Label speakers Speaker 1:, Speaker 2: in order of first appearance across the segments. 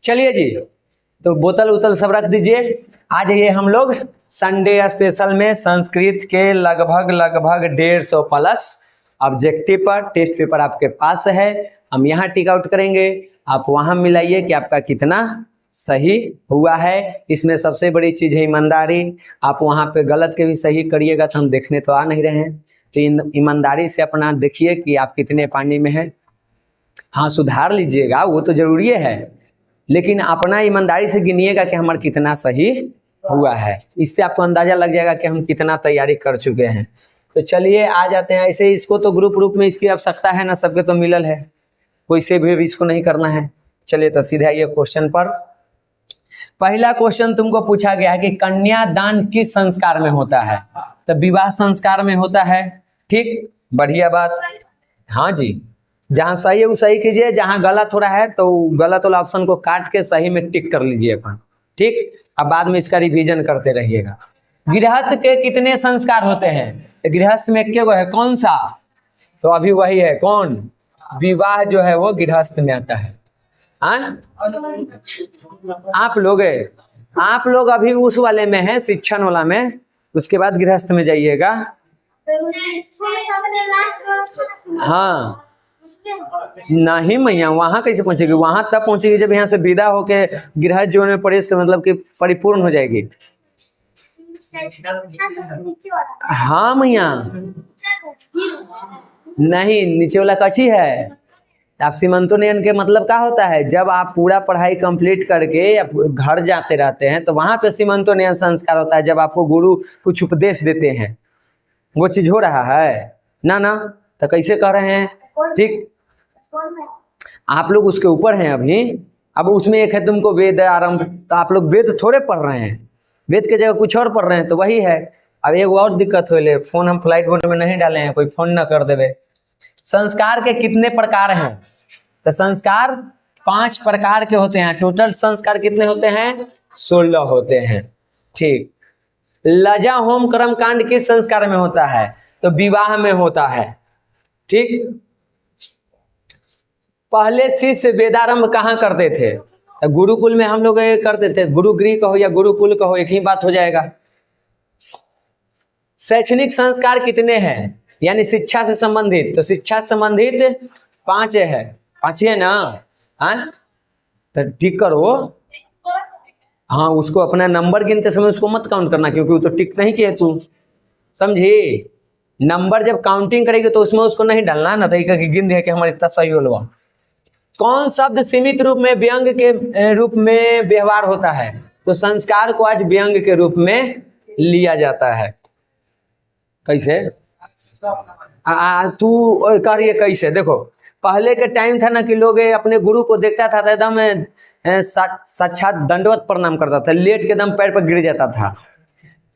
Speaker 1: चलिए जी, तो बोतल उतल सब रख दीजिए। आ जाइए हम लोग संडे स्पेशल में संस्कृत के लगभग 150 प्लस ऑब्जेक्टिव पर टेस्ट पेपर आपके पास है। हम यहाँ टिक आउट करेंगे, आप वहाँ मिलाइए कि आपका कितना सही हुआ है। इसमें सबसे बड़ी चीज़ है ईमानदारी। आप वहाँ पे गलत के भी सही करिएगा तो हम देखने तो आ नहीं रहे हैं, तो ईमानदारी से अपना देखिए कि आप कितने पानी में हैं। हाँ, सुधार लीजिएगा, वो तो जरूरी है, लेकिन अपना ईमानदारी से गिनिएगा कि हमारा कितना सही हुआ है। इससे आपको अंदाजा लग जाएगा कि हम कितना तैयारी कर चुके हैं। तो चलिए आ जाते हैं। ऐसे इसको तो ग्रुप में इसकी आवश्यकता है ना, सबके तो मिलल है, कोई से भी इसको नहीं करना है। चलिए तो सीधे आइए क्वेश्चन पर। पहला क्वेश्चन तुमको पूछा गया है कि कन्यादान किस संस्कार में होता है? तो विवाह संस्कार में होता है। ठीक, बढ़िया बात। हाँ जी, जहाँ सही है वो सही कीजिए, जहाँ गलत हो रहा है तो गलत वाला ऑप्शन को काट के सही में टिक कर लीजिए अपन। ठीक, अब बाद में इसका रिवीजन करते रहिएगा। गृहस्थ के कितने संस्कार होते हैं? गृहस्थ में एक है, कौन सा? तो अभी वही है, कौन? विवाह जो है वो गृहस्थ में आता है। आप लोग अभी उस वाले में है, शिक्षण वाला में, उसके बाद गृहस्थ में जाइएगा। हाँ नहीं मैया, वहां कैसे पहुंचेगी? वहां तब पहुंचेगी जब यहाँ से विदा होके गृहस्थ जीवन में प्रवेश कर, मतलब कि परिपूर्ण हो जाएगी। हाँ मैया, नहीं, नीचे वाला कच्ची है। आप सीमंतोन्नयन के मतलब क्या होता है? जब आप पूरा पढ़ाई कंप्लीट करके घर जाते रहते हैं तो वहां पे सीमंतोन्नयन संस्कार होता है, जब आपको गुरु कुछ उपदेश देते हैं। वो चीज हो रहा है ना, तो कैसे कर रहे हैं? ठीक, आप लोग उसके ऊपर हैं अभी। अब उसमें एक है तुमको वेद आरंभ, तो आप लोग वेद थोड़े पढ़ रहे हैं, वेद के जगह कुछ और पढ़ रहे हैं, तो वही है। अब एक और दिक्कत हो ले, फोन हम फ्लाइट मोड में नहीं डाले हैं, कोई फोन ना कर देवे। संस्कार के कितने प्रकार हैं? तो संस्कार 5 प्रकार के होते हैं। टोटल संस्कार कितने होते हैं? 16 होते हैं। ठीक, लजा होम कर्म कांड किस संस्कार में होता है? तो विवाह में होता है। ठीक, पहले शिष्य वेदारंभ कहाँ करते थे? तो गुरुकुल में हम लोग करते थे। गुरुगृह कहो या गुरुकुल कहो, एक ही बात हो जाएगा। शैक्षणिक संस्कार कितने हैं, यानी शिक्षा से संबंधित? तो शिक्षा से संबंधित 5 है। 5 है ना? हाँ, तो टिक करो। हाँ, उसको अपना नंबर गिनते समय उसको मत काउंट करना, क्योंकि वो तो टिक नहीं किए तू, समझी? नंबर जब काउंटिंग करेगी तो उसमें उसको नहीं डालना ना, तरीका की गिन दे कि हमारे इतना सही होलवा। कौन शब्द सीमित रूप में व्यंग के रूप में व्यवहार होता है? तो संस्कार को आज व्यंग के रूप में लिया जाता है। कैसे? तू करिए कैसे? देखो, पहले के टाइम था ना कि लोग अपने गुरु को देखता था तो एकदम साक्षात दंडवत प्रणाम करता था, लेट के एकदम पैर पर गिर जाता था।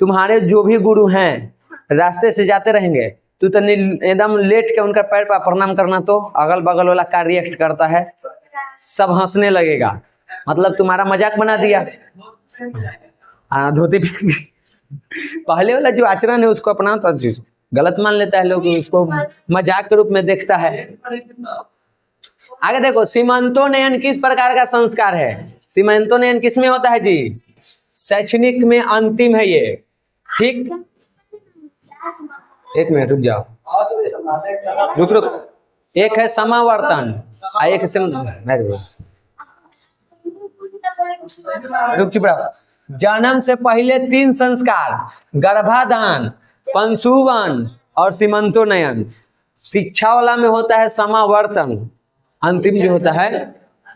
Speaker 1: तुम्हारे जो भी गुरु हैं रास्ते से जाते रहेंगे, तू तो एकदम लेट के उनका पैर पर प्रणाम करना, तो अगल बगल वाला क्या रिएक्ट करता है? सब हंसने लगेगा, मतलब तुम्हारा मजाक बना दिया। धोती पहले वाला जो आचरण है उसको अपना तो गलत मान लेता है लोग, उसको मजाक के रूप में देखता है। आगे देखो, सीमंतोन्नयन किस प्रकार का संस्कार है? सीमंतोन्नयन किस में होता है जी? शैक्षणिक में अंतिम है ये। ठीक, एक मिनट रुक जाओ, रुक। एक है समावर्तन, एक रुक चुप रहो। जन्म से पहले 3 संस्कार, गर्भाधान, पंशुवन और सीमंतोन्नयन। शिक्षा वाला में होता है समावर्तन, अंतिम जो होता है।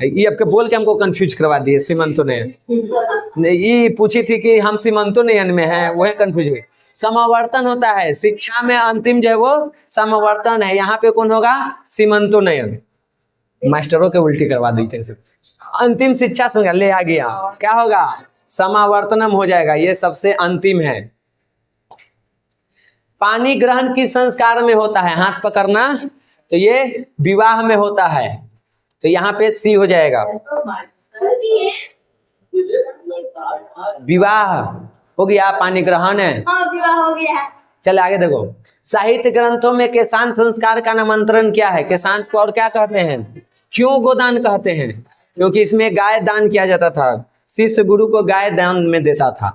Speaker 1: ये आपके बोल के हमको कंफ्यूज करवा दिए। सीमंतोन्नयन ये पूछी थी कि हम सीमंतोन्नयन में हैं, वही कंफ्यूज हुई। समावर्तन होता है शिक्षा में, अंतिम जो है वो समावर्तन है। यहाँ पे कौन होगा? सीमंतोन्नयन। मास्टरों के उल्टी करवा दी थे। अंतिम शिक्षा संस्कार ले आ गया, क्या होगा? समावर्तनम हो जाएगा, ये सबसे अंतिम है। पानी ग्रहण किस संस्कार में होता है? हाथ पकड़ना, तो ये विवाह में होता है, तो यहाँ पे सी हो जाएगा। विवाह हो गया, पानी ग्रहण है। विवाह हो गया। चले आगे देखो, साहित्य ग्रंथों में केशांत संस्कार का नामांतरण क्या है? केशांत को और क्या कहते हैं? क्यों गोदान कहते हैं? क्योंकि इसमें गाय दान किया जाता था, शिष्य गुरु को गाय दान में देता था।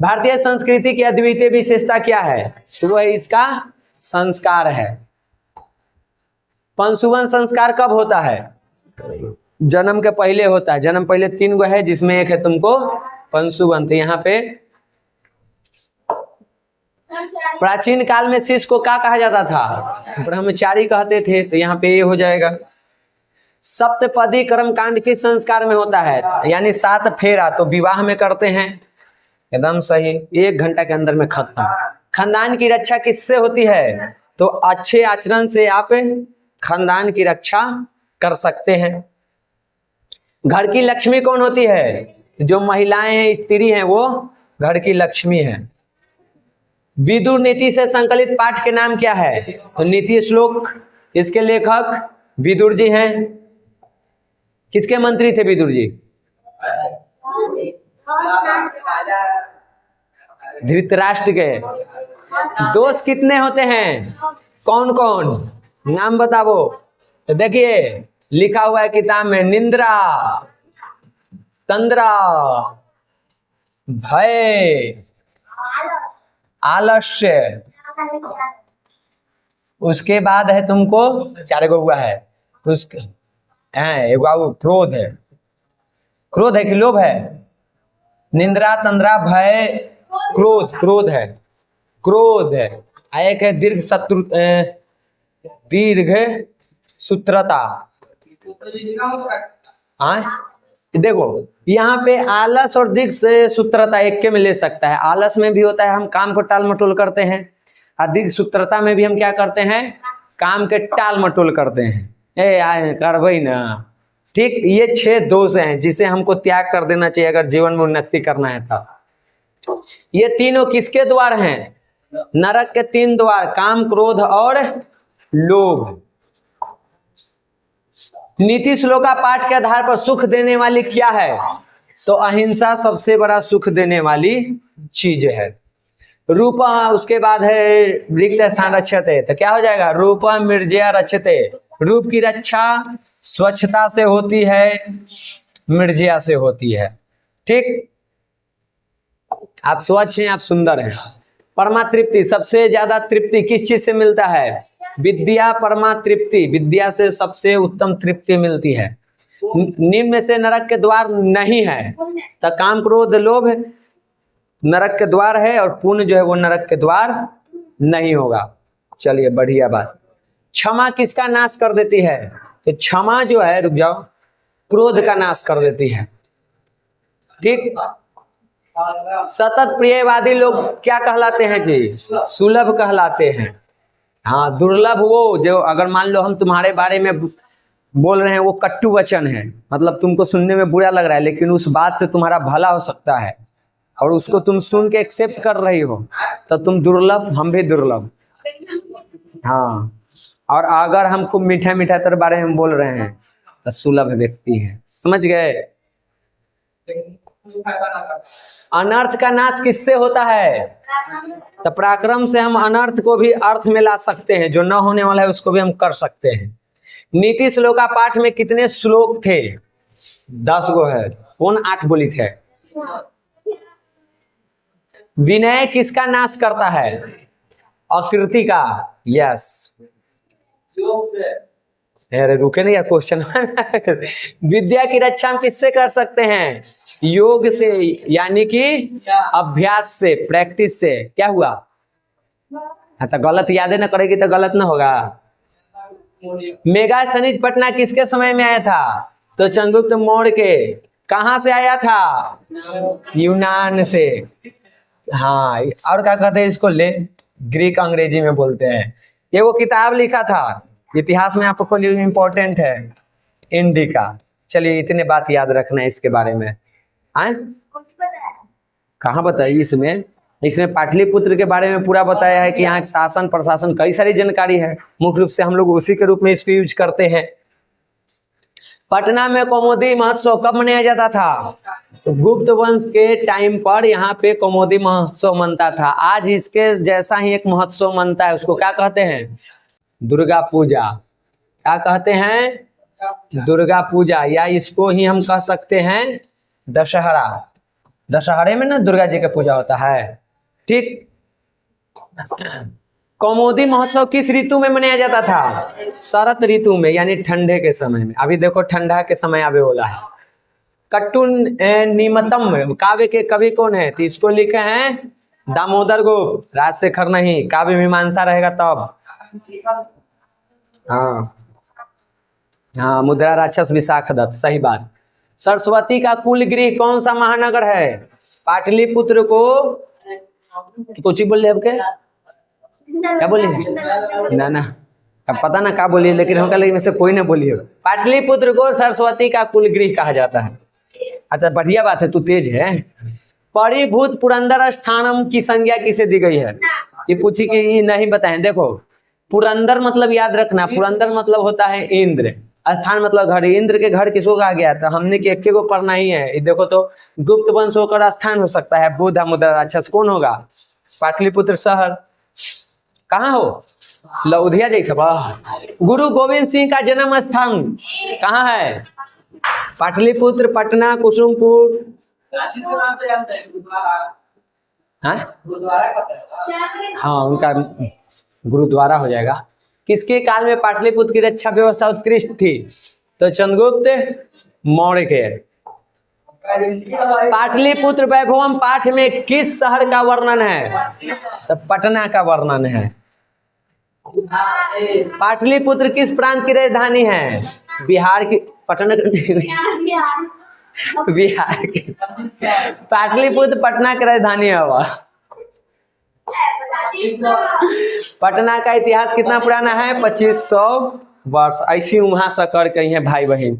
Speaker 1: भारतीय संस्कृति की अद्वितीय विशेषता क्या है? तो वह इसका संस्कार है। पंशुवन संस्कार कब होता है? जन्म के पहले होता है। जन्म पहले 3 गो है, जिसमें एक है तुमको पंशुवन। तो यहाँ पे प्राचीन काल में शिष्य को क्या कहा जाता था? ब्रह्मचारी कहते थे। तो यहाँ पे ये हो जाएगा। सप्तपदी कर्मकांड किस संस्कार में होता है? यानी 7 फेरा तो विवाह में करते हैं। एकदम सही, 1 घंटा के अंदर में खत्म। खानदान की रक्षा किससे होती है? तो अच्छे आचरण से आप खानदान की रक्षा कर सकते हैं। घर की लक्ष्मी कौन होती है? जो महिलाएं हैं, स्त्री हैं, वो घर की लक्ष्मी है। विदुर नीति से संकलित पाठ के नाम क्या है? तो नीति श्लोक। इसके लेखक विदुर जी हैं। किसके मंत्री थे विदुर जी? धृतराष्ट्र के। दोष कितने होते हैं? कौन कौन? नाम बताओ। तो देखिए लिखा हुआ है किताब में, निंद्रा, तंद्रा, भय, आलस्य, उसके बाद है तुमको 4 गो हुआ है। उसके क्रोध है। क्रोध है कि लोभ है? निंद्रा, तंद्रा, भय, क्रोध। क्रोध है, क्रोध है। एक है दीर्घ सूत्रता। देखो यहाँ पे आलस और दीर्घ से सूत्रता एक के में ले सकता है। आलस में भी होता है हम काम को टाल मटोल करते हैं, और दीर्घ सूत्रता में भी हम क्या करते हैं? काम के टाल मटोल करते हैं। आए करबई ना। ठीक, ये 6 दोष हैं जिसे हमको त्याग कर देना चाहिए अगर जीवन में उन्नति करना है तो। ये तीनों किसके द्वार हैं? नरक के 3 द्वार, काम, क्रोध और लोभ। नीति श्लोका पाठ के आधार पर सुख देने वाली क्या है? तो अहिंसा सबसे बड़ा सुख देने वाली चीज है। रूप, उसके बाद है रिक्त स्थान रक्षते। तो क्या हो जाएगा? रूप मृर्जया रक्षते। रूप की रक्षा स्वच्छता से होती है, मृर्जया से होती है। ठीक, आप स्वच्छ हैं, आप सुंदर हैं। परमा तृप्ति, सबसे ज्यादा तृप्ति किस चीज से मिलता है? विद्या परमा तृप्ति। विद्या से सबसे उत्तम तृप्ति मिलती है। निम्न से नरक के द्वार नहीं है। तो काम, क्रोध, लोभ नरक के द्वार है, और पुण्य जो है वो नरक के द्वार नहीं होगा। चलिए बढ़िया बात। क्षमा किसका नाश कर देती है? तो क्षमा जो है, रुक जाओ, क्रोध का नाश कर देती है। ठीक, सतत प्रियवादी लोग क्या कहलाते हैं जी? सुलभ कहलाते हैं। हाँ, दुर्लभ वो जो, अगर मान लो हम तुम्हारे बारे में बोल रहे हैं, वो कट्टू वचन है, मतलब तुमको सुनने में बुरा लग रहा है, लेकिन उस बात से तुम्हारा भला हो सकता है, और उसको तुम सुन के एक्सेप्ट कर रही हो, तो तुम दुर्लभ, हम भी दुर्लभ। हाँ, और अगर हम खूब मीठा मीठा तेरे बारे में बोल रहे हैं तो सुलभ व्यक्ति है। समझ गए? अनर्थ का नाश किससे होता है? तो पराक्रम से हम अनर्थ को भी अर्थ में ला सकते हैं। जो न होने वाला है उसको भी हम कर सकते हैं। नीति श्लोका पाठ में कितने श्लोक थे? 10 गो है। कौन 8 बोली थे? विनय किसका नाश करता है? अकृति का। यस, अरे रुके नहीं यार, क्वेश्चन। विद्या की रक्षा हम किससे कर सकते हैं? योग से, यानी कि अभ्यास से, प्रैक्टिस से। क्या हुआ? तो गलत यादें ना करेगी तो गलत ना होगा। मेगास्थनीज पटना किसके समय में आया था? तो चंद्रगुप्त मौर्य के। कहाँ से आया था? यूनान से। हाँ, और क्या कहते हैं इसको? ले, ग्रीक अंग्रेजी में बोलते हैं। ये वो किताब लिखा था, इतिहास में आपको लिए इम्पोर्टेंट है, इंडिका। चलिए इतने बात याद रखना है इसके बारे में। आए कहाँ बताइए? इसमें पाटलिपुत्र के बारे में पूरा बताया है कि यहाँ शासन प्रशासन कई सारी जानकारी है। मुख्य रूप से हम लोग उसी के रूप में इसको यूज करते हैं। पटना में कौमुदी महोत्सव कब मनाया जाता था? तो गुप्त वंश के टाइम पर यहाँ पे कौमुदी महोत्सव मनता था। आज इसके जैसा ही एक महोत्सव मनता है, उसको क्या कहते हैं? दुर्गा पूजा। क्या कहते हैं? दुर्गा पूजा, या इसको ही हम कह सकते हैं दशहरा। दशहरे में ना दुर्गा जी का पूजा होता है। ठीक। कौमुदी महोत्सव किस ऋतु में मनाया जाता था? शरद ऋतु में, यानी ठंडे के समय में। अभी देखो ठंडा के समय आवे वाला है। कट्टु निमतम काव्य के कवि कौन है? तो इसको लिखे हैं दामोदर गुप्त, राजशेखर नहीं। काव्य मीमांसा रहेगा तब। हाँ हाँ, मुद्रा राक्षस विशाखदत्त, सही बात। सरस्वती का कुल गृह कौन सा महानगर है? पाटलिपुत्र को कुछ ही बोल रहे आपके क्या बोलिए ना ना, अब पता ना क्या बोलिए, लेकिन हम कल में से कोई ना बोलिए। पाटलिपुत्र को सरस्वती का कुल गृह कहा जाता है। अच्छा बढ़िया बात है, तू तेज है। परिभूत पुरंदर स्थानम की संज्ञा किसे दी गई है? ये पूछी कि ये नहीं बताए। देखो पुरंदर मतलब याद रखना, पुरंदर मतलब होता है इंद्र, स्थान मतलब घर। इंद्र के घर किसको कहा गया था? हमने कि एक को पढ़ना ही है। ये देखो तो गुप्त वंश होकर स्थान हो सकता है। बुद्ध मुद्रा राक्षस कौन होगा? पाटलिपुत्र शहर। कहाँ हो? लौधिया जी खबा। गुरु गोविंद सिंह का जन्म स्थान कहाँ है? पाटलिपुत्र, पटना, कुसुमपुर। हाँ उनका गुरुद्वारा हो जाएगा। किसके काल में पाटलिपुत्र की रक्षा व्यवस्था उत्कृष्ट थी? तो चंद्रगुप्त मौर्य के। पाटलिपुत्र वैभवम पाठ में किस शहर का वर्णन है? तो पटना का वर्णन है। पाटलिपुत्र किस प्रांत की राजधानी है? बिहार की। पटना बिहार की। पाटलिपुत्र पटना की राजधानी है। वह पटना का इतिहास कितना पुराना है? 2500 वर्ष। ऐसी वहां से कर कही है भाई बहन,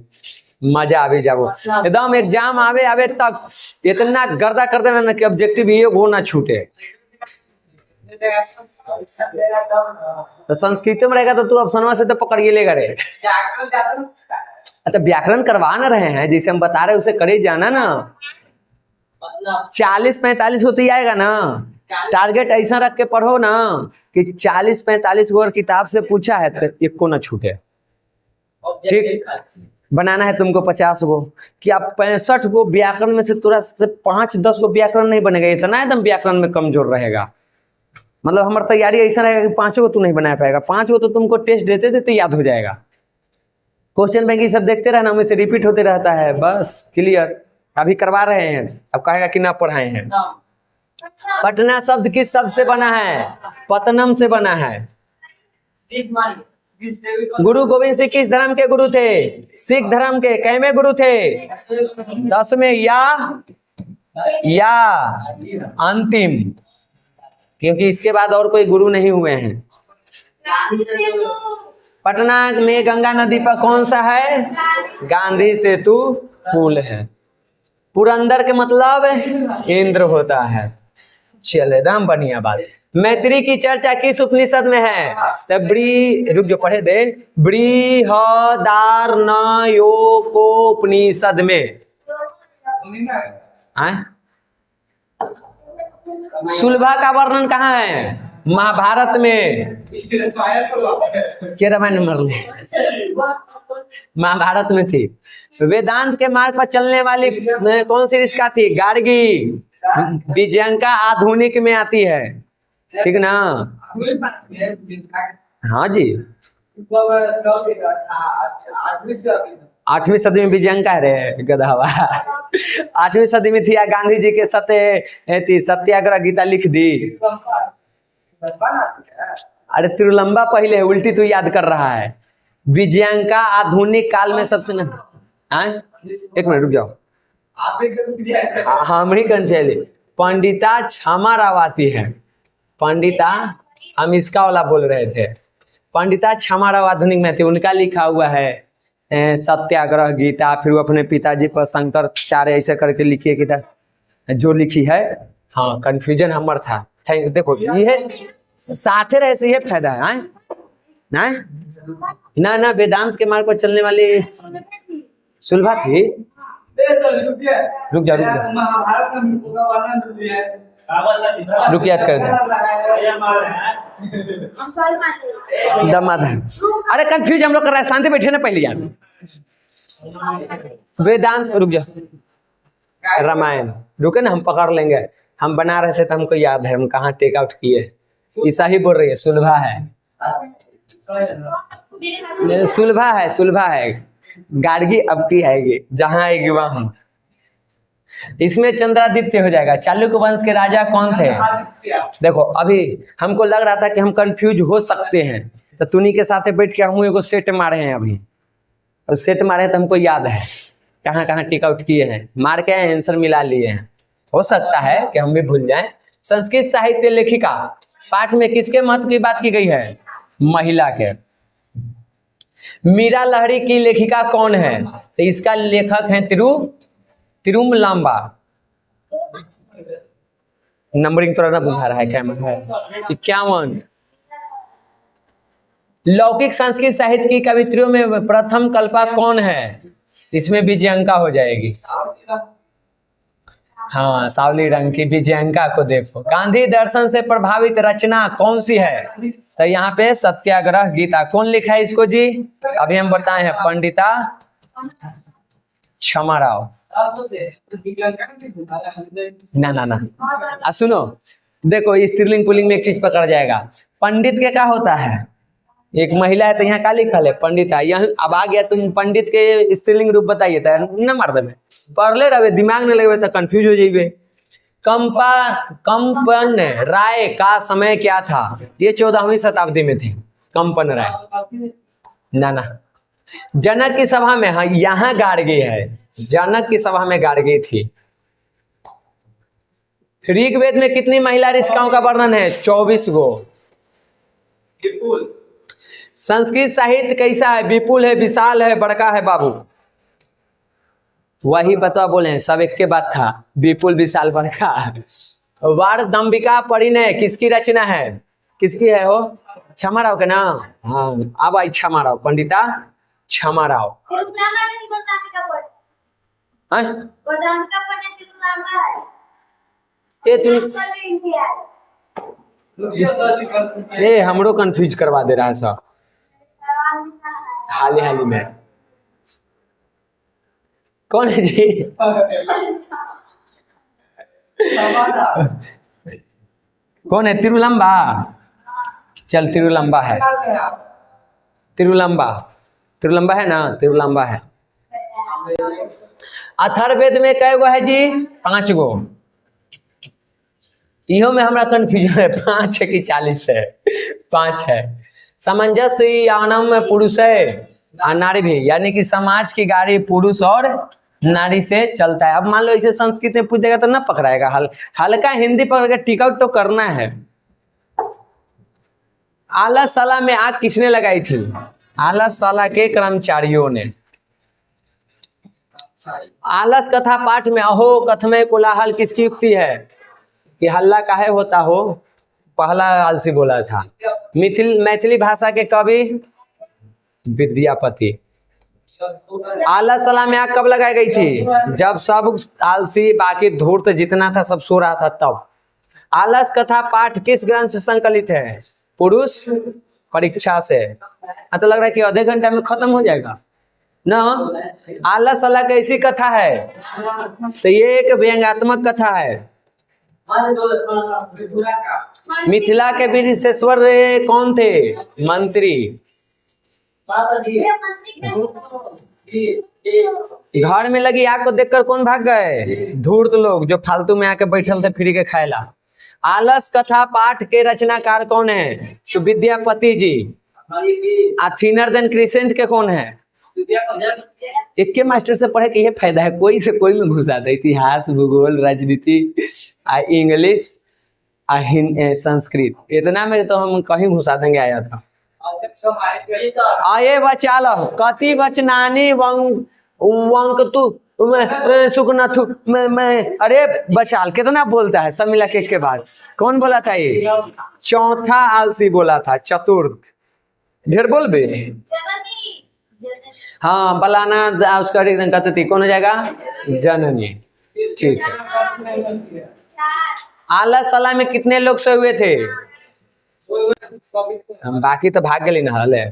Speaker 1: मजा आवे जाओ एकदम। एग्जाम आवे आवे तक इतना गर्दा कर देना ना कि ऑब्जेक्टिव ये वो ना छूटे। तो संस्कृत में रहेगा तो तू ऑप्शनवा से तो पकड़िए लेगा रे। अच्छा व्याकरण करवा ना रहे हैं, जैसे हम बता रहे उसे करे जाना ना। 40-45 होती आएगा ना। टारगेट ऐसा रख के पढ़ो ना कि 40-45 गो किताब से पूछा है तो एक को ना छूटे। ठीक। बनाना है तुमको 50 गो, कि आप 65 गो व्याकरण में से तुरंत से 5-10 गो व्याकरण नहीं बनेगा। इतना एकदम व्याकरण में कमजोर रहेगा। मतलब हमारी तैयारी ऐसा रहेगा कि 5 गो तू नहीं बना पाएगा। 5 गो तो तुमको टेस्ट देते देते याद हो जाएगा। क्वेश्चन बैंक सब देखते रहना, हमें से रिपीट होते रहता है। बस क्लियर। अभी करवा रहे हैं, अब कहेगा कि ना पढ़ाए हैं। पटना शब्द किस शब्द से बना है? पतनम से बना है। गुरु गोविंद सिंह किस धर्म के गुरु थे? सिख धर्म के। कैमे गुरु थे? 10वें या अंतिम, क्योंकि इसके बाद और कोई गुरु नहीं हुए हैं। पटना में गंगा नदी पर कौन सा है? गांधी सेतु पुल है। पुरंदर के मतलब इंद्र होता है। चल एकदम बढ़िया बात। मैत्री की चर्चा किस उपनिषद में है? तो रुक जो पढ़े दे। बृहदारण्यकोपनिषद में। सुलभा का वर्णन कहाँ है? महाभारत में। क्या रामायण महाभारत में थी। वेदांत के मार्ग पर चलने वाली कौन सी ऋषिका थी? गार्गी। विजयंका आधुनिक में आती है। ठीक ना? हाँ जी। 8वीं सदी में विजयंका रे गधावा। 8वीं सदी में थी। गांधी जी के सत्याग्रह गीता लिख दी। अरे तिरुलंबा पहले है, उल्टी तू याद कर रहा है। विजयंका आधुनिक काल में सबसे न। एक मिनट रुक जाओ। हम ही कंफ्यूज। पंडिता क्षमा रावाती है। पंडिता हम इसका वाला बोल रहे थे। पंडिता क्षमा राव आधुनिक में थी। उनका लिखा हुआ है सत्याग्रह गीता। फिर वो अपने पिताजी पर शंकराचार्य ऐसे करके लिखिए किताब जो लिखी है। हाँ कंफ्यूजन हमार था। देखो ये साथे रहे से ये फायदा है। ना ना वेदांत के मार्ग पर चलने वाली सुलभा थी। रुक जा रुक याद कर दे। दमाद। अरे कंफ्यूज हम लोग कर रहे हैं। शांति बैठे ना पहले यार। वेदांत, रुक जा, रामायण, रुके ना, हम पकड़ लेंगे। हम बना रहे थे तो हमको याद है, हम कहाँ टेक आउट किए। ईसा ही बोल रही है, सुलभा है, सुलभा है, सुलभा है, गार्गी अब की आएगी, जहां आएगी वहां। इसमें चंद्रादित्य हो जाएगा। चालुक्य वंश के राजा कौन थे? देखो अभी हमको लग रहा था कि हम कंफ्यूज हो सकते हैं, तो तुनी के साथ बैठ के हम एगो सेट मारे हैं अभी, और सेट मारे तो हमको याद है कहाँ कहाँ टिक आउट किए हैं, मार के आंसर मिला लिए हैं। हो सकता है कि हम भी भूल जाएं। संस्कृत साहित्य लेखिका पाठ में किसके महत्व की बात की गई है? महिला के। मीरा लहरी की लेखिका कौन है? तो इसका लेखक है तिरुमलांबा। नंबरिंग थोड़ा ना बुझा रहा है, क्या है 51। लौकिक संस्कृत साहित्य की कवित्रियों में प्रथम कल्पा कौन है? इसमें विजयंका हो जाएगी। हाँ, सावली रंग की विजयंका को देखो। गांधी दर्शन से प्रभावित रचना कौन सी है? तो यहाँ पे सत्याग्रह गीता। कौन लिखा है इसको जी? अभी हम बताए हैं, पंडिता क्षमा राव। ना सुनो, देखो स्त्रीलिंग पुल्लिंग में एक चीज पकड़ जाएगा। पंडित के क्या होता है? एक महिला है तो यहाँ का लिखल है पंडिता। यहाँ अब आ गया, तुम पंडित के स्त्रीलिंग रूप बताइए तो न मार देवे, पढ़ले रहे, दिमाग न लगे तो कंफ्यूज हो जाइए। कंपन राय का समय क्या था? ये 14वीं शताब्दी में थे कंपन राय। ना जनक की सभा में, हाँ यहाँ गार्गी है, जनक की सभा में गार्गी थी। ऋग्वेद में कितनी महिला ऋषिकाओं का वर्णन है? 24 गो। संस्कृत साहित्य कैसा है? विपुल है, विशाल है, बड़का है बाबू? वही बता बोले, सब एक के बात था, विपुल विशाल बड़का। वारदंबिका परिणय किसकी रचना है? किसकी है हो? क्षमा राव के ना? हाँ, अब आई क्षमा राव, पंडिता क्षमा राव। ये हमरो कंफ्यूज करवा दे रहा है सब हाल ही में। कौन है जी? कौन है? तिरुलंबा। चल तिरुलंबा है, तिरुलंबा है ना, तिरुलंबा है। अथर्ववेद में कै गो है जी? 5 गो। इहो में हमरा कंफ्यूजन है, 5 है कि 40 है? 5 है। सामंजस्य यानम पुरुष है और नारी भी, यानी कि समाज की गाड़ी पुरुष और नारी से चलता है। अब मान लो इसे संस्कृत में पूछ देगा तो ना पकड़ाएगा, हल्का हिंदी पकड़ के टिक आउट तो करना है। आलसशाला में आग किसने लगाई थी? आलसशाला के कर्मचारियों ने। आलस कथा पाठ में अहो कथमय कोलाहल किसकी युक्ति है? कि हल्ला काहे होता हो, पहला आलसी बोला था। मैथिली भाषा के कवि विद्यापति। आलसशाला में आग कब लगाई गई थी? जब सब आलसी, बाकी धूर्त जितना था सब सो रहा था तब। आलस कथा पाठ किस ग्रंथ से संकलित है? पुरुष परीक्षा से। तो लग रहा है कि आधे घंटे में खत्म हो जाएगा ना। आलसशाला कैसी कथा है? तो ये एक व्यंग्यात्मक कथा है। मिथिला के विशेश्वर कौन थे? मंत्री। घर में लगी आग को देखकर कौन भाग गए? धूर्त लोग जो फालतू में आके बैठल थे फ्री के खाएला। आलस कथा पाठ के रचनाकार कौन है? तो Vidyapati ji. Thinner than crescent के कौन है? एक के मास्टर से पढ़े के ये फायदा है, कोई से कोई में घुसा दे। इतिहास, भूगोल, राजनीति, इंग्लिश, संस्कृत, इतना में तो हम कहीं घुसा देंगे। आया था आये बचाल कति बचनानी वंक तू सुखनाथु मैं अरे बचाल कितना बोलता है सब मिला के बाद। कौन बोला था ये? चौथा आलसी बोला था, चतुर्थ। ढेर बोल बे। हाँ, बलाना उसका कथती कौन हो जाएगा? जननी। ठीक है। आलसशाला में कितने लोग सोए हुए थे? हम बाकी तो भाग गए ना।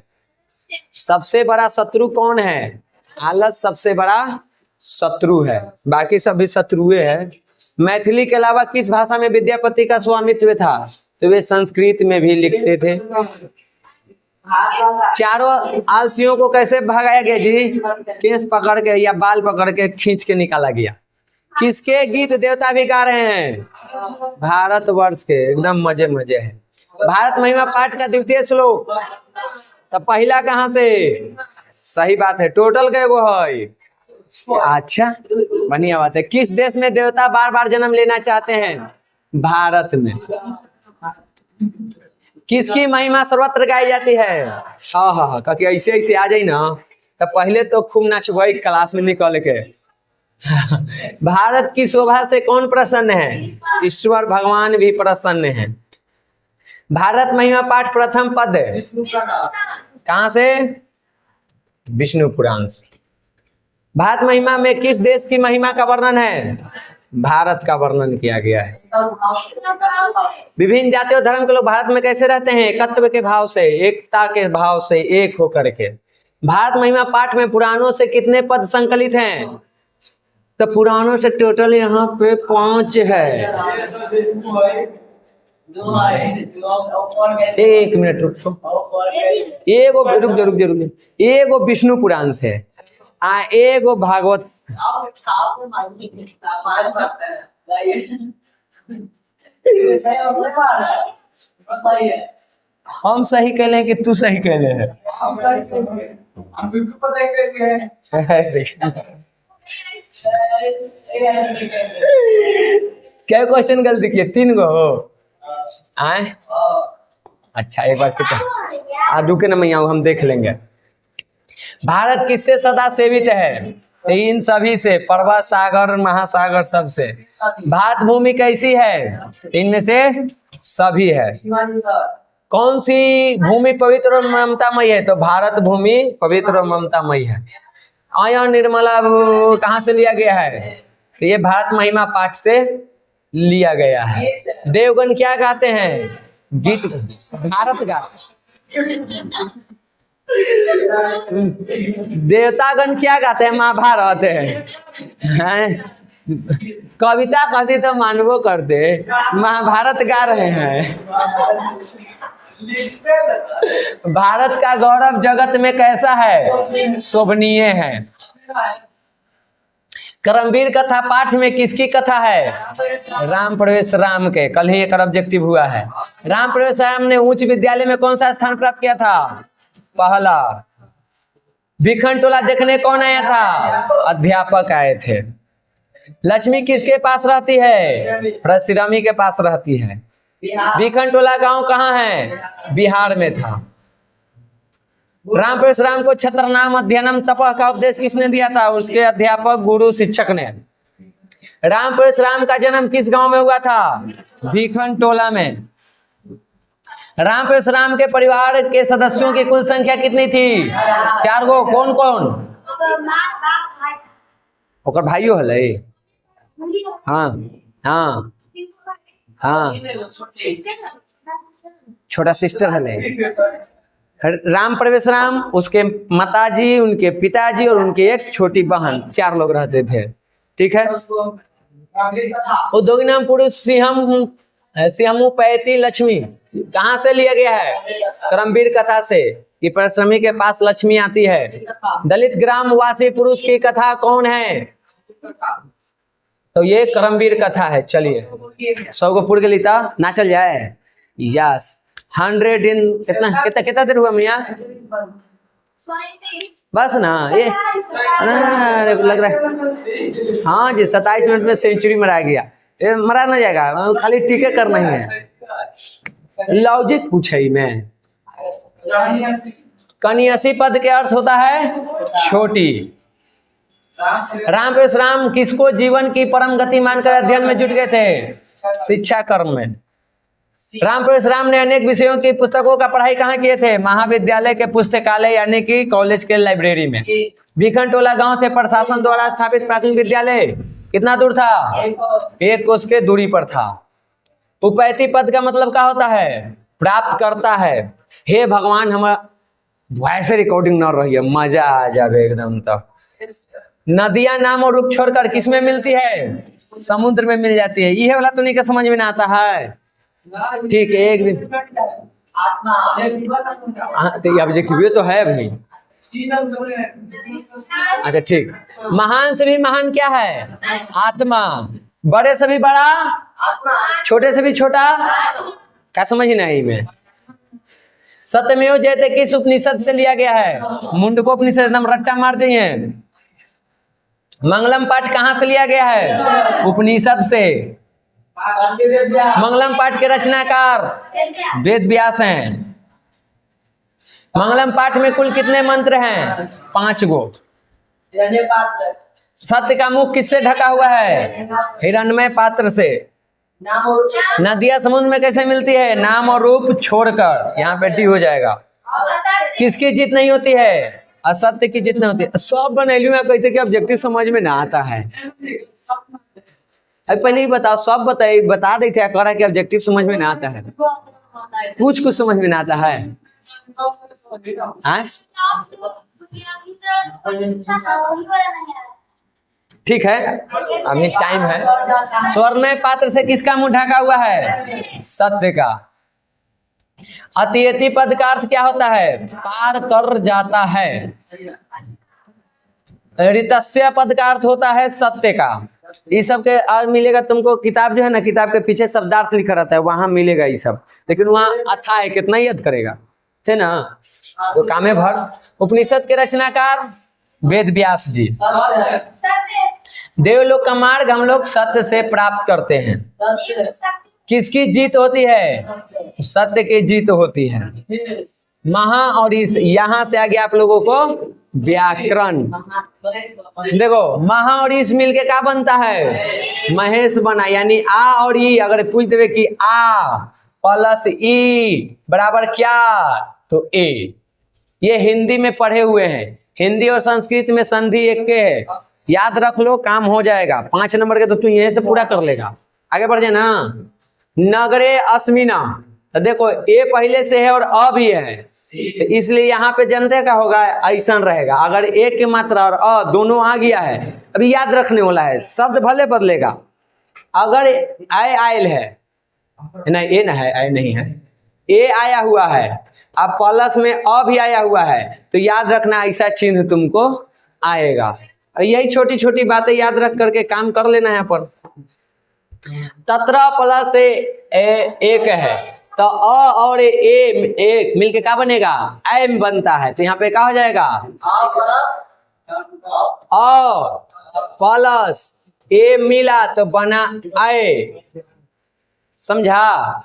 Speaker 1: सबसे बड़ा शत्रु कौन है? आलस सबसे बड़ा शत्रु है, बाकी सभी शत्रुए है। मैथिली के अलावा किस भाषा में विद्यापति का स्वामित्व था? तो वे संस्कृत में भी लिखते थे। चारों आलसियों को कैसे भगाया गया जी? केस पकड़ के या बाल पकड़ के खींच के निकाला गया। किसके गीत देवता भी गा रहे हैं? भारतवर्ष के। एकदम मजे मजे है। भारत महिमा पाठ का द्वितीय श्लोक, तो पहला कहाँ से? सही बात है, टोटल के वो है। अच्छा, बढ़िया बात है। किस देश में देवता बार बार जन्म लेना चाहते हैं? भारत में। किसकी महिमा सर्वत्र गाई जाती है? हाँ हाँ हाँ, क्योंकि ऐसे ऐसे आ जाए ना तो पहले तो खूब नचवाई क्लास में निकल के। भारत की शोभा से कौन प्रसन्न है? ईश्वर भगवान भी प्रसन्न है। भारत महिमा पाठ प्रथम पद कहाँ से? विष्णु पुराण से। भारत महिमा में किस देश की महिमा का वर्णन है? भारत का वर्णन किया गया है। विभिन्न जाति और धर्म के लोग भारत में कैसे रहते हैं? एकत्व के भाव से, एकता के भाव से, एक होकर के। भारत महिमा पाठ में पुराणों से कितने पद संकलित हैं? तो पुराणों से टोटल यहाँ पे 5 है। 1 मिनट रुको, रुक जा। एगो विष्णु पुराण से एगो भागवत। हम सही कह लें कि तू सही कह ले? क्या क्वेश्चन गलती किए? 3 गो हो आए? अच्छा, एक बार कितना रुके ना, मैं हम देख लेंगे। भारत किससे सदा सेवित है? इन सभी से, पर्वत, सागर, महासागर, सबसे। भारत भूमि कैसी है? इनमें से सभी है। कौन सी भूमि पवित्र और ममतामयी है? तो भारत भूमि पवित्र और ममतामयी है। आया निर्मला कहाँ से लिया गया है? तो ये भारत महिमा पाठ से लिया गया है। देवगण क्या गाते हैं? गीत भारत गाते। देवतागण क्या गाते हैं? महाभारत है। कविता कहती तो मानवो करते, महाभारत गा रहे हैं। भारत का गौरव जगत में कैसा है? शोभनीय है। करमवीर कथा पाठ में किसकी कथा है? राम प्रवेश राम के। कल ही एक ऑब्जेक्टिव हुआ है। राम प्रवेश राम ने उच्च विद्यालय में कौन सा स्थान प्राप्त किया था? पहला। भिखन टोला देखने कौन आया था? अध्यापक आए थे। लक्ष्मी किसके पास रहती है? परशुरामी के पास रहती है। भिखन टोला गांव कहाँ है? बिहार में था। राम परशुराम को छत्रनाम अध्ययनम तपः का उपदेश किसने दिया था? उसके अध्यापक, गुरु, शिक्षक ने। राम परशुराम का जन्म किस गांव में हुआ था? भिखन टोला में। राम परशुराम के परिवार के सदस्यों की कुल संख्या कितनी थी? 4 गो। कौन कौन? ओकर भाइयों हले? हाँ हाँ हाँ, छोटा सिस्टर हले। राम परशुराम, उसके माताजी, उनके पिताजी और उनकी एक छोटी बहन, 4 लोग रहते थे। ठीक है। उद्योगिनाम पुरुष सिंहमुपैती लक्ष्मी कहाँ से लिया गया है? करमवीर कथा से, कि परशुरामी के पास लक्ष्मी आती है। दलित ग्रामवासी पुरुष की कथा कौन है? तो ये करमवीर कथा है। चलिए 100 को पूर्ण के लिता ना चल जाए। यस, 100 दिन कितना देर हुआ मियाँ? बस ना, ये लग रहा है। हाँ जी, 27 मिनट में सेंचुरी मरा गया। ये मरा ना जाएगा, खाली टीके करना ही है। लॉजिक पूछे में। कनियसी पद के अर्थ होता है छोटी। राम परशुराम किसको जीवन की परम गति मानकर अध्ययन में जुट गए थे? शिक्षा कर्म में। राम परशुराम ने अनेक विषयों की पुस्तकों का पढ़ाई कहाँ किए थे? महाविद्यालय के पुस्तकालय यानी कि कॉलेज के लाइब्रेरी में। भिखन टोला गांव से प्रशासन द्वारा स्थापित प्राथमिक विद्यालय कितना दूर था? 1 कोस के दूरी पर था। उपैती पद का मतलब क्या होता है? प्राप्त करता है। हे भगवान, हमारा वैसे रिकॉर्डिंग न रही है, मजा आ जाए एकदम। तो नदियां नाम और रूप छोड़कर किस में मिलती है? समुद्र में मिल जाती है। ये वाला तो नहीं का समझ में ना आता है। ठीक है, एक दिन हाँ तो ऑब्जेक्टिव तो है भाई। अच्छा ठीक, महान से भी महान क्या है? आत्मा। बड़े से भी बड़ा, छोटे से भी छोटा, क्या समझ नहीं में? सत्यमेव जयते किस उपनिषद से लिया गया है? मुंडकोपनिषद, एकदम रट्टा मार दिए। मंगलम पाठ कहाँ से लिया गया है? उपनिषद से। मंगलम पाठ के रचनाकार वेद व्यास हैं। मंगलम पाठ में कुल कितने मंत्र हैं? 5 गो। सत्य का मुख किससे ढका हुआ है? हिरण्मय पात्र से। नदियां समुद्र में कैसे मिलती है? नाम और रूप छोड़कर। यहाँ पे डी हो जाएगा। किसकी जीत नहीं होती है? असत्य की जीत नहीं होती है। सब बनैलू है, कहते कि ऑब्जेक्टिव समझ में ना आता है। अब पहले ही बताओ, सब बताइए, बता देते हैं करा कि ऑब्जेक्टिव समझ में ना आता है। कुछ समझ में ना आता है। ठीक है, अभी टाइम है। स्वर्ण पात्र से किसका मुंह ढका हुआ है? सत्य का। अतियति पद का अर्थ क्या होता है? पार कर जाता है। ऋतस्य पद का अर्थ होता है सत्य का। ये सब के आज मिलेगा तुमको। किताब जो है ना, किताब के पीछे शब्दार्थ लिखा रहता है, वहां मिलेगा ये सब। लेकिन वहां अथा है, कितना ही याद करेगा, है ना? तो कामे भर। उपनिषद के रचनाकार वेद व्यास जी। देवलोक का मार्ग हम लोग सत्य से प्राप्त करते हैं। किसकी जीत होती है? सत्य की जीत होती है। महा और इस, यहां से आगे आप लोगों को व्याकरण देखो। महा और इस मिलके क्या बनता है? महेश बना। यानी आ और ई अगर पूछ देवे कि आ प्लस ई बराबर क्या, तो ए। ये हिंदी में पढ़े हुए हैं। हिंदी और संस्कृत में संधि एक के है। याद रख लो, काम हो जाएगा। 5 नंबर के तो तू यहीं से पूरा कर लेगा। आगे बढ़ जाए ना। नगरे अस्मिना, तो देखो ए पहले से है और अ भी है, तो इसलिए यहाँ पे जनते का होगा ऐसा रहेगा। अगर ए की मात्रा और अ दोनों आ गया है, अभी याद रखने वाला है, शब्द भले बदलेगा। अगर आय आयल है, नहीं ए ना है, आय नहीं है, ए आया हुआ है, अब प्लस में अ भी आया हुआ है, तो याद रखना ऐसा चिन्ह तुमको आएगा। यही छोटी छोटी बातें याद रख करके काम कर लेना है। पर तत्र प्लस एक है, तो अ और ए एक मिलके क्या बनेगा? एम बनता है। तो यहाँ पे क्या हो जाएगा? अ प्लस ए मिला तो बना ए। समझा?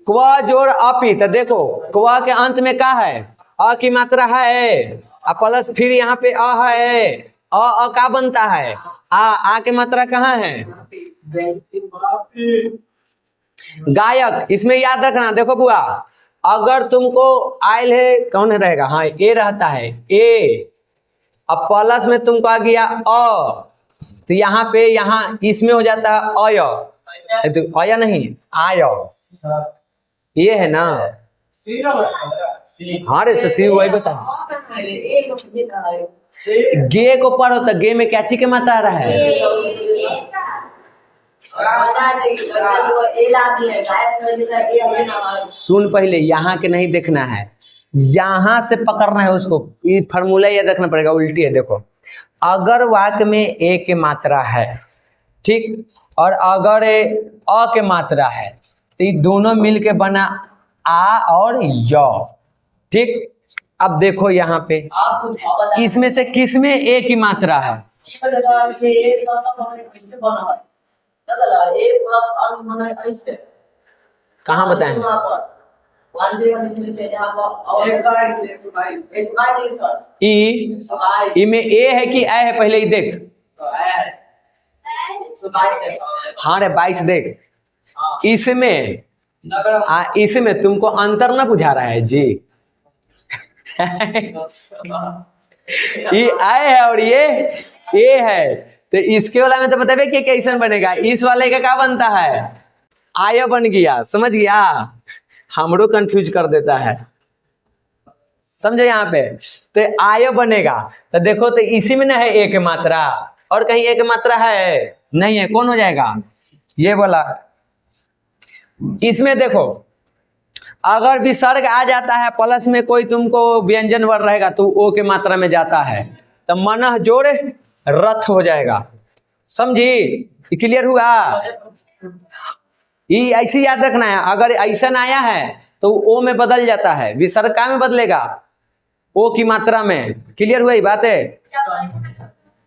Speaker 1: क्व जोड़ अपी, तो देखो क्व के अंत में क्या है? अ की मात्रा है, प्लस फिर यहाँ पे अ है। अ का बनता है? आ की मात्रा कहाँ है? गायक। इसमें याद रखना, देखो बुआ, अगर तुमको आयल है, कौन रहेगा? हाँ ए रहता है, ए। अब प्लस में तुमको आ गया अ, तो यहाँ पे यहाँ इसमें हो जाता है अय। तो अय नहीं, आय। ये है ना? हाँ रे, तो सी वही बता। गे को पढ़ो, तो गे में क्या चीज के मात्रा आ रहा है? सुन, पहले यहाँ के नहीं देखना है, यहाँ से पकड़ना है उसको। ये फार्मूला याद रखना पड़ेगा, उल्टी है। देखो, अगर वाक्य में ए के मात्रा है, ठीक, और अगर अ के मात्रा है, तो ये दोनों मिलके बना आ और य। ठीक, अब देखो यहाँ पे इसमें से किस में ए की मात्रा है? कहाँ बताएं? ई में ए है कि ए है? पहले ही देख। हाँ रे 22 देख। इसमें इसमें तुमको अंतर ना बुझा रहा है जी। ये आए है और ये ए है, तो इसके वाला में तो बताइए कि कैसन बनेगा। इस वाले का क्या बनता है? आय बन गया। समझ गया? हमरो कंफ्यूज कर देता है। समझो यहाँ पे। तो आय बनेगा, तो देखो तो इसी में ना है एक मात्रा, और कहीं एक मात्रा है नहीं है, कौन हो जाएगा ये बोला। इसमें देखो अगर विसर्ग आ जाता है प्लस में कोई तुमको व्यंजन वर्ण रहेगा तो ओ के मात्रा में जाता है, तो मनः जोड़ रथ हो जाएगा। समझी, क्लियर हुआ? ये ऐसे याद रखना है, अगर ऐसा आया है तो ओ में बदल जाता है, विसर्ग का में बदलेगा ओ की मात्रा में। क्लियर हुआ ये बात है?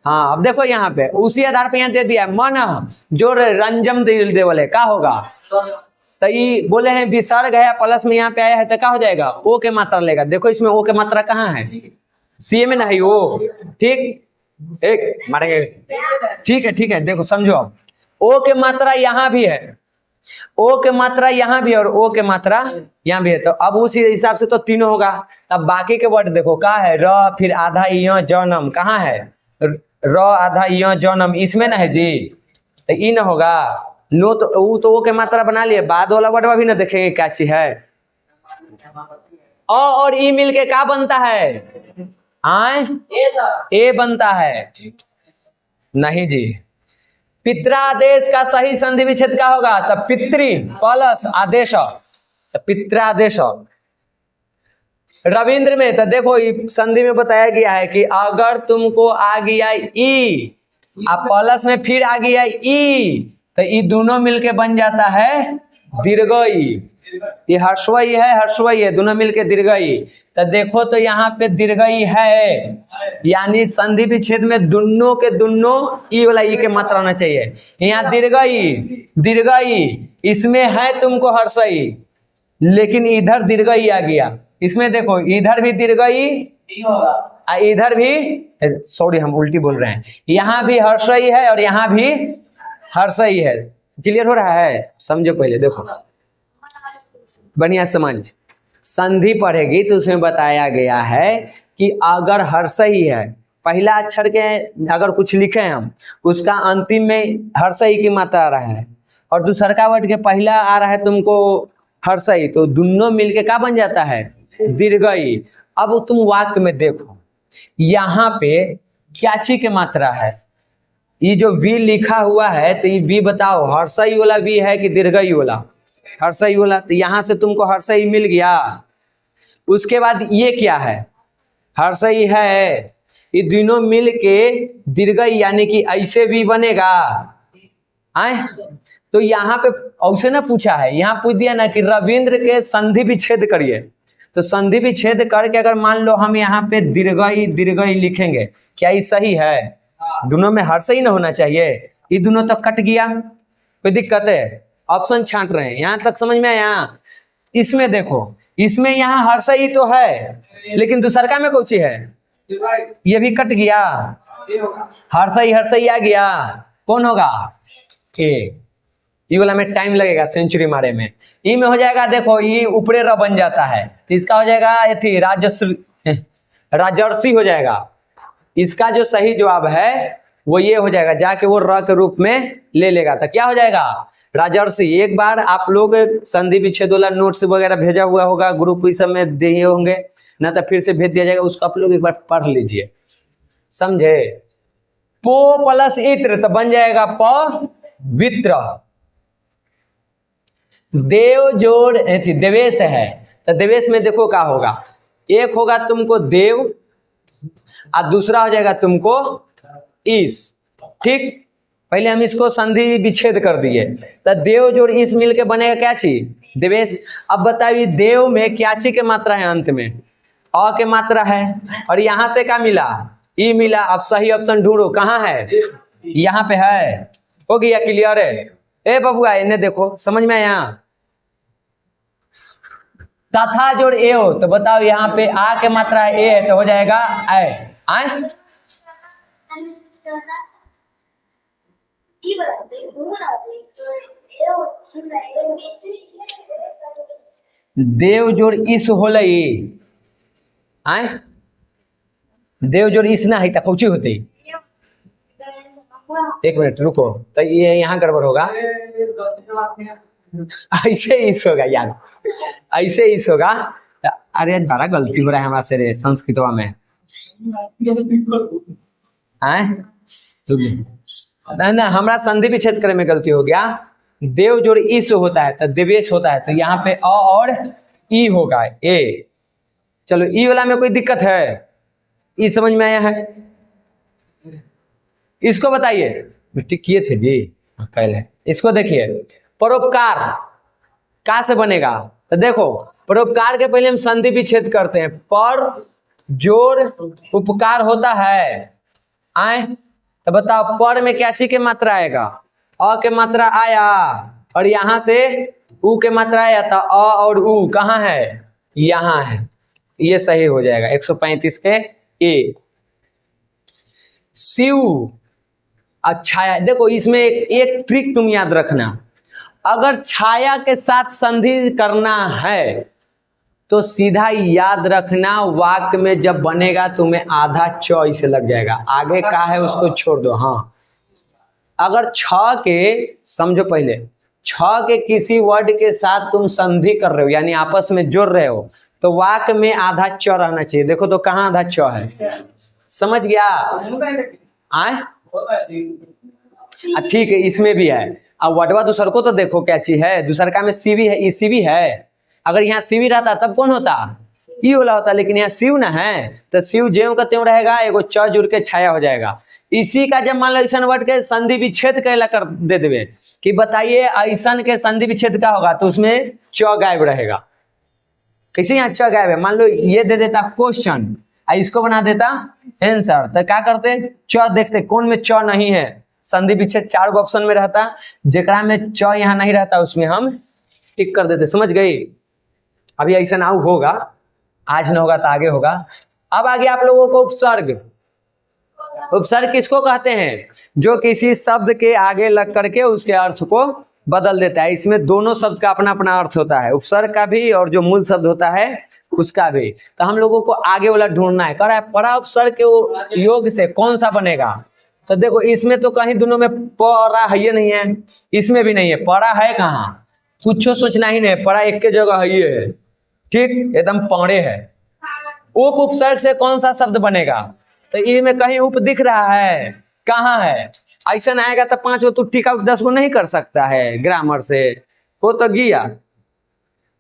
Speaker 1: हाँ, अब देखो यहाँ पे उसी आधार पे यहाँ दे दिया मनः जोड़ रंजम दे बोले का होगा, तो ये बोले हैं विसर्ग है प्लस में यहाँ पे आया है तो क्या हो जाएगा ओ के मात्रा लेगा। देखो इसमें ओ के मात्रा कहाँ है, सी में नहीं ओ, ठीक एक मारेंगे, ठीक है देखो समझो, अब ओ के मात्रा यहाँ भी है, ओ के मात्रा यहाँ भी है और ओ के मात्रा यहाँ भी है, तो अब उसी हिसाब से तो तीनों होगा। अब बाकी के वर्ड देखो क्या है, र फिर आधा य जन्म कहाँ है, र आधा य जन्म इसमें ना है जी, तो ई ना होगा नो, तो वो तो ओ के मात्रा बना लिए, बाद वाला वर्ड भी ना देखेंगे क्या चीज है। अ और ई मिलके क्या बनता है, आय ए बनता है, नहीं जी। पित्रादेश का सही संधि विच्छेद क्या होगा, तब पितृ प्लस आदेश, पित्रादेश। रविंद्र में तो देखो संधि में बताया गया है कि अगर तुमको आ गया ई अब प्लस में फिर आ गया ई, तो ये दोनों मिलके बन जाता है दीर्घई, ये हर्षवई है दोनों मिलके दीर्घई। तो देखो तो यहाँ पे दीर्घई है, यानी संधि विच्छेद में दोनों के दोनों ई वाला ई के मात्रा होना चाहिए। यहाँ दीर्घई इसमें है तुमको हर्षई, लेकिन इधर दीर्घई आ गया, इसमें देखो इधर भी दीर्घई इधर भी, सॉरी हम उल्टी बोल रहे हैं, यहाँ भी हर्षई है और यहाँ भी हर्षई है। क्लियर हो रहा है? समझो पहले देखो बढ़िया समझ, संधि पढ़ेगी तो उसमें बताया गया है कि अगर हर्षई है, पहला अक्षर के अगर कुछ लिखे हम उसका अंतिम में हर्षई की मात्रा आ रहा है और दूसरा वर्ड के पहला आ रहा है तुमको हर्षई, तो दोनों मिलके क्या बन जाता है दीर्घई। अब तुम वाक्य में देखो यहाँ पे क्या चीज की मात्रा है, ये जो वी लिखा हुआ है तो ये वी बताओ हर्षई वाला वी है कि दीर्घई वाला, हर्षई वाला, तो यहाँ से तुमको हर्षई मिल गया। उसके बाद ये क्या है, हर्षई है, ये दोनों मिल के दीर्घई यानी कि ऐसे भी बनेगा आए। तो यहाँ पे ऐसे ना पूछा है, यहाँ पूछ दिया ना कि रविंद्र के संधि विच्छेद करिए, तो संधि विच्छेद करके अगर मान लो हम यहाँ पे दीर्घई लिखेंगे, क्या ये सही है? दोनों में हर्षई ना होना चाहिए, ये दोनों तो कट गया, कोई दिक्कत है? ऑप्शन छांट रहे हैं, यहाँ तक समझ में आया? इसमें देखो इसमें यहाँ हर्षई तो है लेकिन दूसरका में कौन सी है, ये भी कट गया, हर्षई आ गया, कौन होगा ए। ये वाला में टाइम लगेगा सेंचुरी मारे में, ई में हो जाएगा देखो ये ऊपरे र बन जाता है तो इसका हो जाएगा ये राजर्षि हो जाएगा। इसका जो सही जवाब है वो ये हो जाएगा, जाके वो र के रूप में ले लेगा तो क्या हो जाएगा राजर्षि। एक बार आप लोग संधि विच्छेद वाला नोट्स वगैरह भेजा हुआ होगा ग्रुप इस सब में दिए होंगे ना, तो फिर से भेज दिया जाएगा, उसको आप लोग एक बार पढ़ लीजिए, समझे। पो प्लस इत्र तो बन जाएगा पवित्र। देव जोड़ देवेश है, तो देवेश में देखो क्या होगा, एक होगा तुमको देव और दूसरा हो जाएगा तुमको इस, ठीक। पहले हम इसको संधि विच्छेद कर दिए, तो देव जोड़ इस मिल के बनेगा क्या चीज देवेश। अब बताइए देव में क्या चीज के मात्रा है, अंत में अ के मात्रा है और यहाँ से क्या मिला ई मिला। अब सही ऑप्शन ढूंढो कहाँ है, यहाँ पे है, हो गया क्लियर है। ए बबुआ इन्हें देखो समझ में आया, तथा जोड़ ए हो तो बताओ यहाँ पे आ के मात्रा ए है तो हो जाएगा ए आए। देव जोड़ इस होलई आए, देव जोड़ इस ना है तो कौची होते, एक मिनट रुको, तो ये यहाँ गड़बड़ होगा, ऐसे इस होगा यार, ऐसे इस होगा, अरे बड़ा गलती हो रहा है हमारा से रे संस्कृतवा में। हैं ना हमरा संधि विच्छेद करे में गलती हो गया। देव जोड़ इस होता है तो देवेश होता है, तो यहाँ पे अ और ई होगा ए। चलो ई वाला में कोई दिक्कत है? ई समझ में आया है? इसको बताइए, मिट्टी किए थे जी कल है। इसको देखिए, परोपकार का से बनेगा, तो देखो परोपकार के पहले हम संधि विच्छेद करते हैं। पर जोड़ उपकार होता है आए, तो बताओ पर में क्या चीज के मात्रा आएगा? अ के मात्रा आया, और यहां से उ के मात्रा आया, तो अ और उ कहाँ है? यहाँ है। ये सही हो जाएगा 135 के ए। शिव छाया, देखो इसमें एक ट्रिक तुम याद रखना, अगर छाया के साथ संधि करना है तो सीधा याद रखना वाक्य में जब बनेगा तुम्हें आधा च इसे लग जाएगा, आगे का है उसको छोड़ दो। हाँ, अगर छ के समझो, पहले छ के किसी वर्ड के साथ तुम संधि कर रहे हो यानी आपस में जोड़ रहे हो, तो वाक्य में आधा च रहना चाहिए। देखो तो कहाँ आधा च है, समझ गया? आए ठीक है, इसमें भी है। अब वडवा दूसर को तो देखो क्या चीज है, दूसर का में सीवी है, ई सीवी है। अगर यहाँ सीवी रहता तब कौन होता? ई वाला होता, लेकिन यहाँ शिव ना है, तो शिव ज्यों का त्यों रहेगा, एगो च जुड़ के छाया हो जाएगा। इसी का जब मान लो ऐसा वर्ड के संधि विच्छेद कैला कर दे देवे कि बताइए ऐसा के संधि विच्छेद का होगा, तो उसमें च गायब रहेगा। कैसे यहाँ च गायब है? मान लो ये दे देता क्वेश्चन, इसको बना देता आंसर, तो क्या करते? च देखते कौन में च नहीं है, संधि विच्छेद 4 गो ऑप्शन में रहता, जेकरा में च यहाँ नहीं रहता उसमें हम टिक कर देते। समझ गई? अभी ऐसा ना होगा, आज न होगा तो आगे होगा। अब आगे आप लोगों को उपसर्ग। उपसर्ग किसको कहते हैं? जो किसी शब्द के आगे लग करके उसके अर्थ को बदल देता है। इसमें दोनों शब्द का अपना अपना अर्थ होता है, उपसर्ग का भी और जो मूल शब्द होता है उसका भी। तो हम लोगों को आगे वाला ढूंढना है। कह रहा है परा उपसर्ग के योग से कौन सा बनेगा? तो देखो इसमें तो कहीं दोनों में परा है नहीं है, इसमें भी नहीं है। परा है कहाँ? कुछ सोचना ही नहीं, परा एक के जगह है, ठीक एकदम पौड़े है। उप उपसर्ग से कौन सा शब्द बनेगा? तो इसमें कहीं उप दिख रहा है? कहाँ है? ऐसा आएगा तो 5 गो तू टीका 10 गो नहीं कर सकता है ग्रामर से, हो तो गया।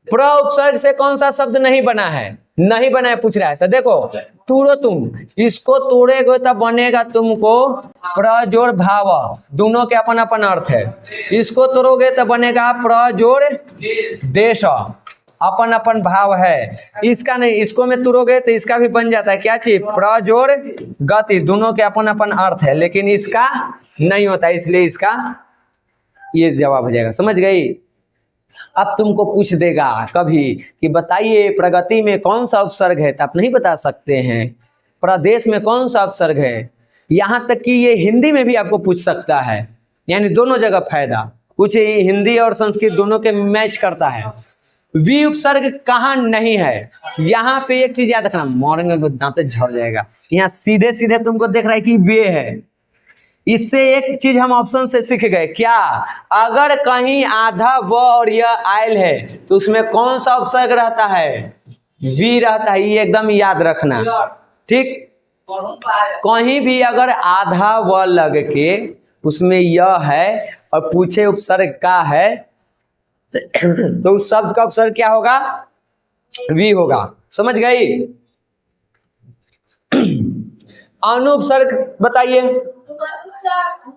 Speaker 1: प्र उपसर्ग से कौन सा शब्द नहीं बना है? नहीं बना है पूछ रहा है। तो देखो तोड़ो, तुम इसको तोड़ेगे तो बनेगा तुमको प्र जोड़ भाव, दोनों के अपन अपन अर्थ है। इसको तोड़ोगे तो बनेगा प्र जोड़ देश, अपन अपन भाव है। इसका नहीं, इसको में तोड़ोगे तो इसका भी बन जाता है क्या चीज? प्र जोड़ गति, दोनों के अपन अपन अर्थ है, लेकिन इसका नहीं होता, इसलिए इसका ये जवाब हो जाएगा। समझ गई? अब तुमको पूछ देगा कभी कि बताइए प्रगति में कौन सा उपसर्ग है, तो आप नहीं बता सकते हैं। प्रदेश में कौन सा उपसर्ग है? यहाँ तक कि ये हिंदी में भी आपको पूछ सकता है, यानी दोनों जगह फायदा। कुछ हिंदी और संस्कृत दोनों के मैच करता है। वी उपसर्ग कहाँ नहीं है? यहाँ पे एक चीज याद रखना, मॉर्निंग में दांत झड़ जाएगा। यहाँ सीधे सीधे तुमको देख रहा है कि वे है। इससे एक चीज हम ऑप्शन से सीख गए, क्या? अगर कहीं आधा व और यह आयल है तो उसमें कौन सा उपसर्ग रहता है? वी रहता है। ये एकदम याद रखना, ठीक। कहीं भी अगर आधा व लग के उसमें यह है और पूछे उपसर्ग का है तो उस शब्द का उपसर्ग क्या होगा? वी होगा। समझ गई? अनुपसर्ग बताइए।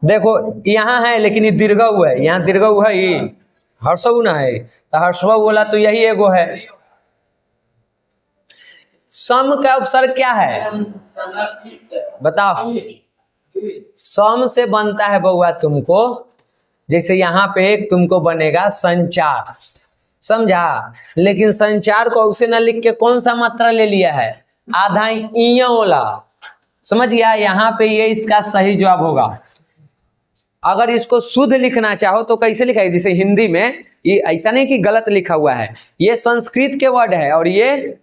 Speaker 1: देखो यहाँ है लेकिन ये दीर्घऊ है, यहाँ दीर्घऊ है, ये हर्षऊ ना है, तो हर्षऊ बोला तो यही एगो है। सम का उपसर्ग क्या है? बताओ। सम से बनता है बउआ तुमको, जैसे यहाँ पे तुमको बनेगा संचार, समझा? लेकिन संचार को उसे न लिख के कौन सा मात्रा ले लिया है? आधा इया वाला। समझ गया? यहाँ पे ये इसका सही जवाब होगा। अगर इसको शुद्ध लिखना चाहो तो कैसे लिखा है? जैसे हिंदी में ये ऐसा नहीं कि गलत लिखा हुआ है, ये संस्कृत के वर्ड है और ये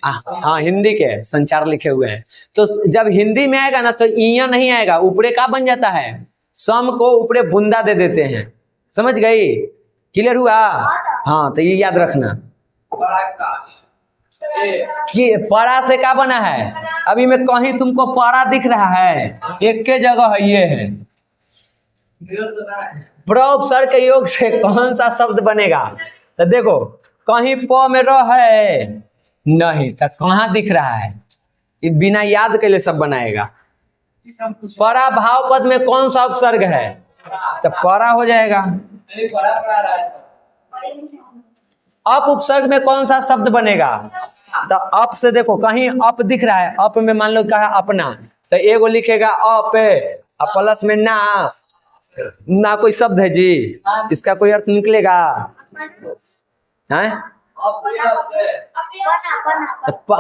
Speaker 1: हाँ हिंदी के संचार लिखे हुए हैं। तो जब हिंदी में आएगा ना तो इया नहीं आएगा, ऊपरे का बन जाता है? सम को ऊपरे बुंदा दे देते हैं। समझ गई? क्लियर हुआ? हाँ, तो ये याद रखना। कि परा से क्या बना है? अभी में कहीं तुमको परा दिख रहा है? एक के जगह है, ये है। प्रोपसर्ग के योग से कौन सा शब्द बनेगा? तो देखो, कहीं प में र है नहीं, तो कहाँ दिख रहा है? ये बिना याद के लिए सब बनाएगा। परा भाव पद में कौन सा उपसर्ग है? तो परा हो जाएगा। अप उपसर्ग में कौन सा शब्द बनेगा? तो अप से देखो, कहीं अप दिख रहा है, अप में मान लो क्या है? अपना, तो एगो लिखेगा अप, और प्लस में ना कोई शब्द है जी, इसका कोई अर्थ निकलेगा? हैं?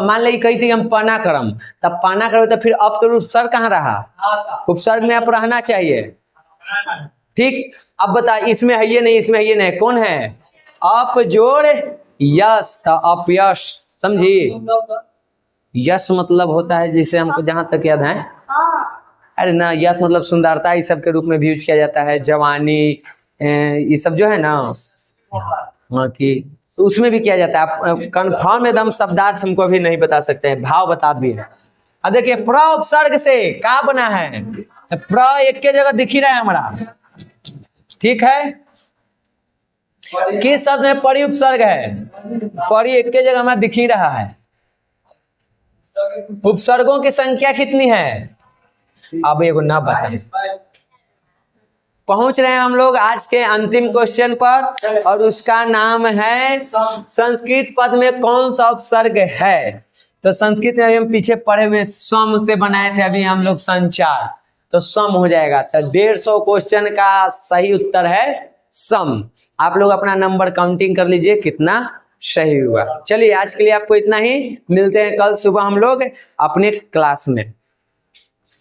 Speaker 1: मान ली कही थी हम पना करम, तब पाना करो तो फिर अब तो उपसर्ग कहाँ रहा? उपसर्ग में आप रहना चाहिए। ठीक, अब बता, इसमें है ये नहीं, इसमें है ये नहीं, कौन है? अप जोड़ यश, तो अपयश, समझी? यश मतलब होता है, जिसे हमको जहां तक याद है, अरे ना, यश मतलब सुंदरता, इस सब के रूप में भी यूज किया जाता है। जवानी, ये सब जो है ना, हाँ, कि तो उसमें भी किया जाता है। आप कंफर्म एकदम शब्दार्थ हमको अभी नहीं बता सकते हैं, भाव बता दिए। अब देखिए, प्र उपसर्ग से क्या बना है? तो प्र एक के जगह दिख ही रहा है हमारा, ठीक है। किस शब्द में परि उपसर्ग है? परि एक के जगह हमें दिख ही रहा है। उपसर्गों की संख्या कितनी है? अब एगो ना बता। पहुंच रहे हैं हम लोग आज के अंतिम क्वेश्चन पर, और उसका नाम है संस्कृत पद में कौन सा उपसर्ग है? तो संस्कृत में हम पीछे पढ़े हुए सम से बनाए थे अभी हम लोग संचार, तो सम हो जाएगा। तो 150 क्वेश्चन का सही उत्तर है सम। आप लोग अपना नंबर काउंटिंग कर लीजिए कितना सही हुआ। चलिए, आज के लिए आपको इतना ही, मिलते हैं कल सुबह हम लोग अपने क्लास में।